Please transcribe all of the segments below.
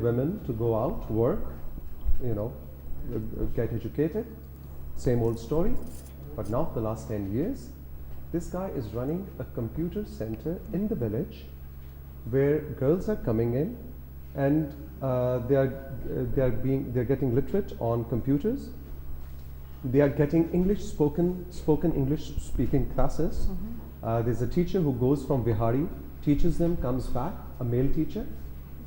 women to go out, work, get educated. Same old story. But now for the last 10 years, this guy is running a computer center in the village where girls are coming in and they're getting literate on computers. They are getting spoken English speaking classes. There's a teacher who goes from Vihari, teaches them, comes back, a male teacher,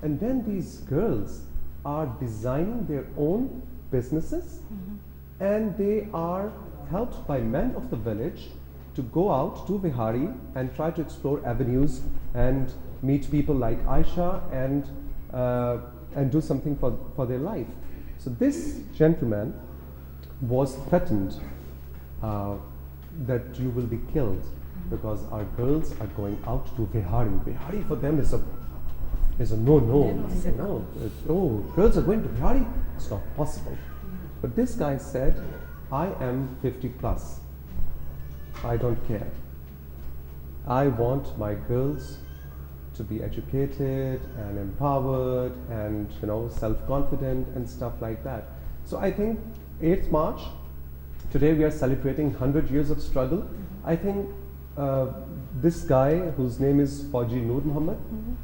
and then these girls are designing their own businesses, and they are helped by men of the village to go out to Vihari and try to explore avenues and meet people like Aisha and do something for their life. So this gentleman was threatened that you will be killed because our girls are going out to Vihari. Vihari for them is a no. No, girls are going to Vihari? It's not possible. But this guy said, I am 50 plus. I don't care. I want my girls to be educated and empowered and self-confident and stuff like that. So I think 8th March, today we are celebrating 100 years of struggle. I think this guy whose name is Fauji Noor Muhammad,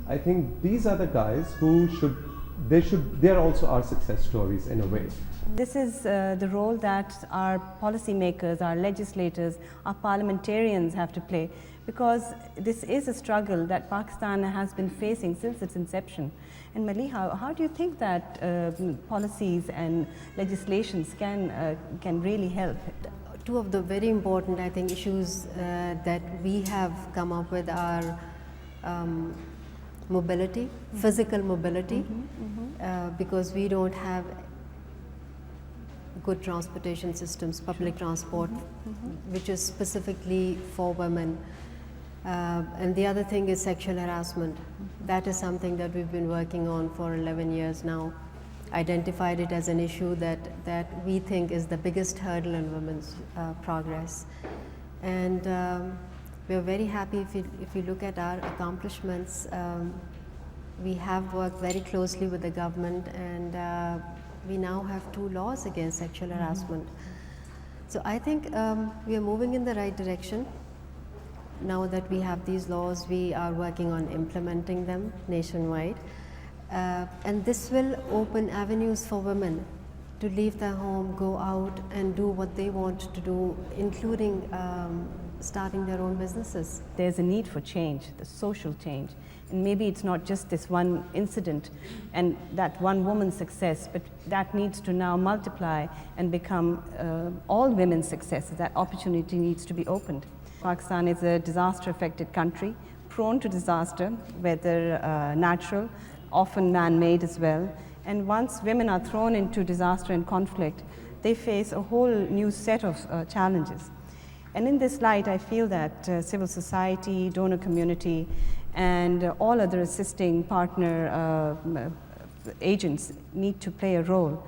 I think these are the guys who they're also our success stories in a way. This is the role that our policymakers, our legislators, our parliamentarians have to play, because this is a struggle that Pakistan has been facing since its inception. And Maliha, how do you think that policies and legislations can really help? Two of the very important, I think, issues that we have come up with are mobility, physical mobility, because we don't have good transportation systems, public transport, which is specifically for women. And the other thing is sexual harassment. That is something that we've been working on for 11 years now. Identified it as an issue that we think is the biggest hurdle in women's progress. And we're very happy if you look at our accomplishments. We have worked very closely with the government, and we now have 2 laws against sexual harassment. So I think we are moving in the right direction. Now that we have these laws, we are working on implementing them nationwide. And this will open avenues for women to leave their home, go out and do what they want to do, including starting their own businesses. There's a need for change, the social change. And maybe it's not just this one incident and that one woman's success, but that needs to now multiply and become all women's success. That opportunity needs to be opened. Pakistan is a disaster-affected country, prone to disaster, whether natural, often man-made as well. And once women are thrown into disaster and conflict, they face a whole new set of challenges. And in this light, I feel that civil society, donor community, and all other assisting partner agents need to play a role.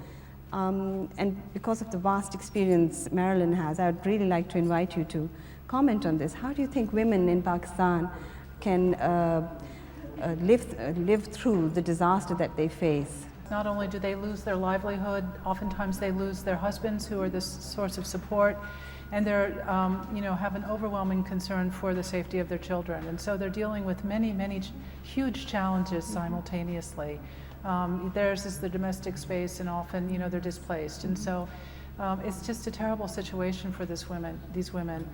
And because of the vast experience Marilyn has, I would really like to invite you to comment on this. How do you think women in Pakistan can live through the disaster that they face? Not only do they lose their livelihood, oftentimes they lose their husbands, who are the source of support, and they're, have an overwhelming concern for the safety of their children. And so they're dealing with many huge challenges simultaneously. Theirs is the domestic space, and often, they're displaced. And so it's just a terrible situation for these women.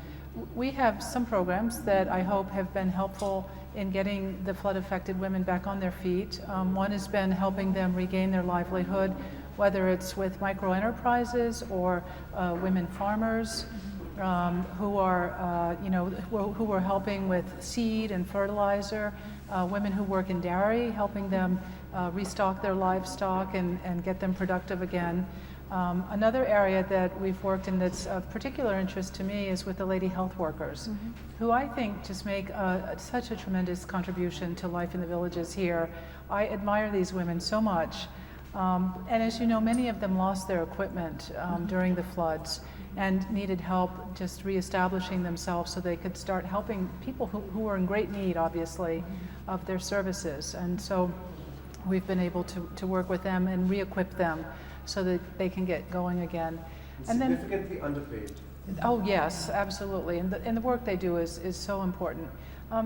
We have some programs that I hope have been helpful in getting the flood-affected women back on their feet. One has been helping them regain their livelihood, whether it's with micro-enterprises or women farmers who are helping with seed and fertilizer, women who work in dairy, helping them restock their livestock and get them productive again. Another area that we've worked in that's of particular interest to me is with the lady health workers, who I think just make such a tremendous contribution to life in the villages here. I admire these women so much. And as you know, many of them lost their equipment during the floods and needed help just reestablishing themselves so they could start helping people who were in great need, obviously, of their services. And so we've been able to work with them and re-equip them so that they can get going again. And then, significantly underpaid. oh yes, absolutely, and the work they do is so important.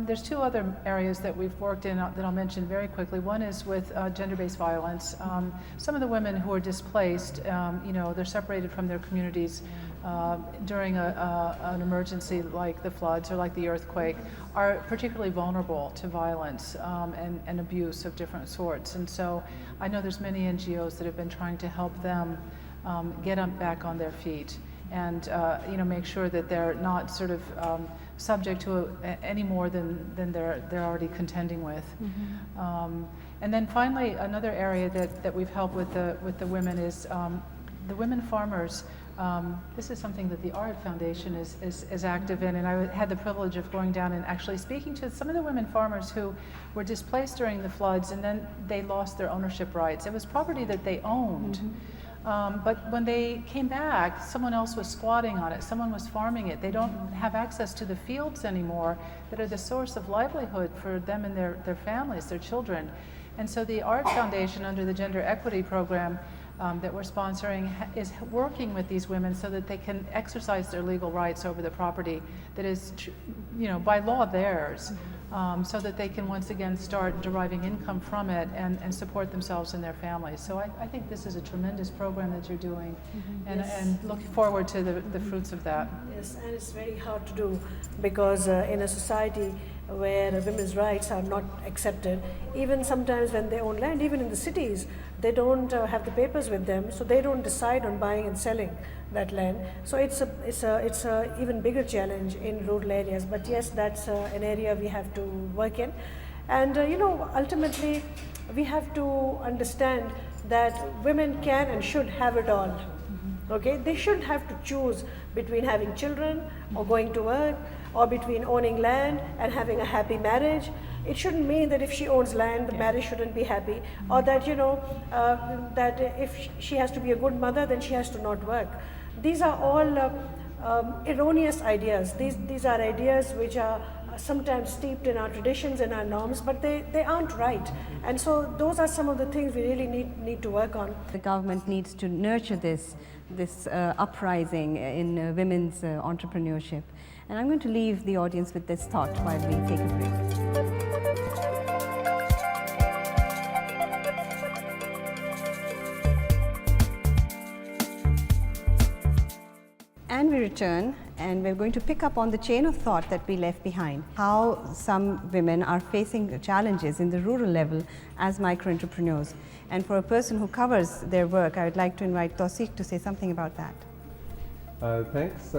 There's two other areas that we've worked in that I'll mention very quickly. One is with gender-based violence. Some of the women who are displaced, they're separated from their communities during an emergency like the floods or like the earthquake, are particularly vulnerable to violence and abuse of different sorts. And so I know there's many NGOs that have been trying to help them get back on their feet and make sure that they're not sort of subject to any more than they're already contending with. And then finally, another area that we've helped with the women is the women farmers. This is something that the Art Foundation is active in, and I had the privilege of going down and actually speaking to some of the women farmers who were displaced during the floods, and then they lost their ownership rights. It was property that they owned. But when they came back, someone else was squatting on it, someone was farming it. They don't have access to the fields anymore that are the source of livelihood for them and their families, their children. And so the Art Foundation, under the Gender Equity Program that we're sponsoring, is working with these women so that they can exercise their legal rights over the property that is, by law theirs. So that they can once again start deriving income from it and support themselves and their families. So I think this is a tremendous program that you're doing, and look forward to the fruits of that. Yes, and it's very hard to do because in a society where women's rights are not accepted, even sometimes when they own land, even in the cities, they don't have the papers with them, so they don't decide on buying and selling that land. So it's a even bigger challenge in rural areas. But yes, that's an area we have to work in, and ultimately we have to understand that women can and should have it all. Okay, they shouldn't have to choose between having children or going to work, or between owning land and having a happy marriage. It shouldn't mean that if she owns land, the marriage shouldn't be happy, or that that if she has to be a good mother, then she has to not work. These are all erroneous ideas. These are ideas which are sometimes steeped in our traditions and our norms, but they aren't right. And so those are some of the things we really need to work on. The government needs to nurture this uprising in women's entrepreneurship. And I'm going to leave the audience with this thought while we take a break. And we return, and we're going to pick up on the chain of thought that we left behind. How some women are facing challenges in the rural level as micro-entrepreneurs. And for a person who covers their work, I would like to invite Tawseeq to say something about that. Thanks.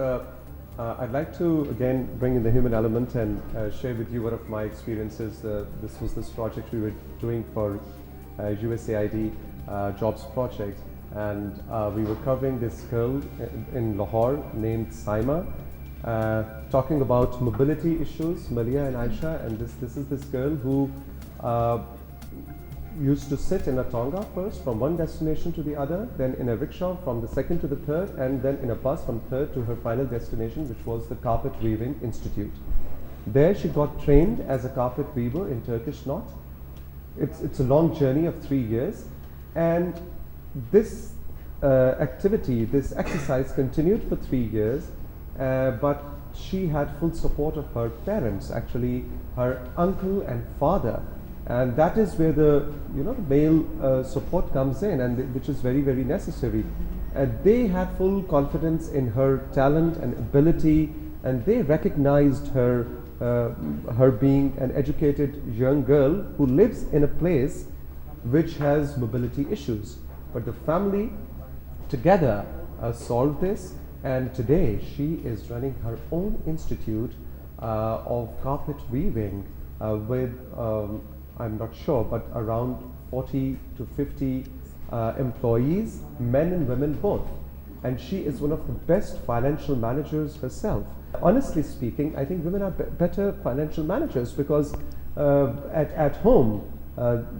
I'd like to again bring in the human element and share with you one of my experiences. This was this project we were doing for USAID Jobs Project, and we were covering this girl in Lahore named Saima, talking about mobility issues, Malia and Aisha, and this is this girl who used to sit in a tonga first from one destination to the other, then in a rickshaw from the second to the third, and then in a bus from third to her final destination, which was the Carpet Weaving Institute. There she got trained as a carpet weaver in Turkish knot. It's a long journey of 3 years, and this activity, this exercise continued for 3 years, but she had full support of her parents, actually her uncle and father. And that is where the male support comes in, and which is very, very necessary. They had full confidence in her talent and ability, and they recognized her being an educated young girl who lives in a place which has mobility issues. But the family together solved this, and today she is running her own institute of carpet weaving with I'm not sure, but around 40 to 50 employees, men and women both. And she is one of the best financial managers herself. Honestly speaking, I think women are better financial managers because at home,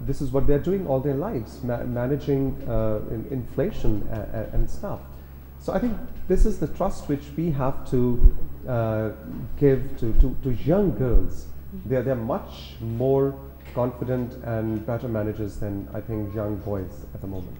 this is what they're doing all their lives, managing inflation and stuff. So I think this is the trust which we have to give to young girls. They're much more confident and better managers than I think young boys at the moment.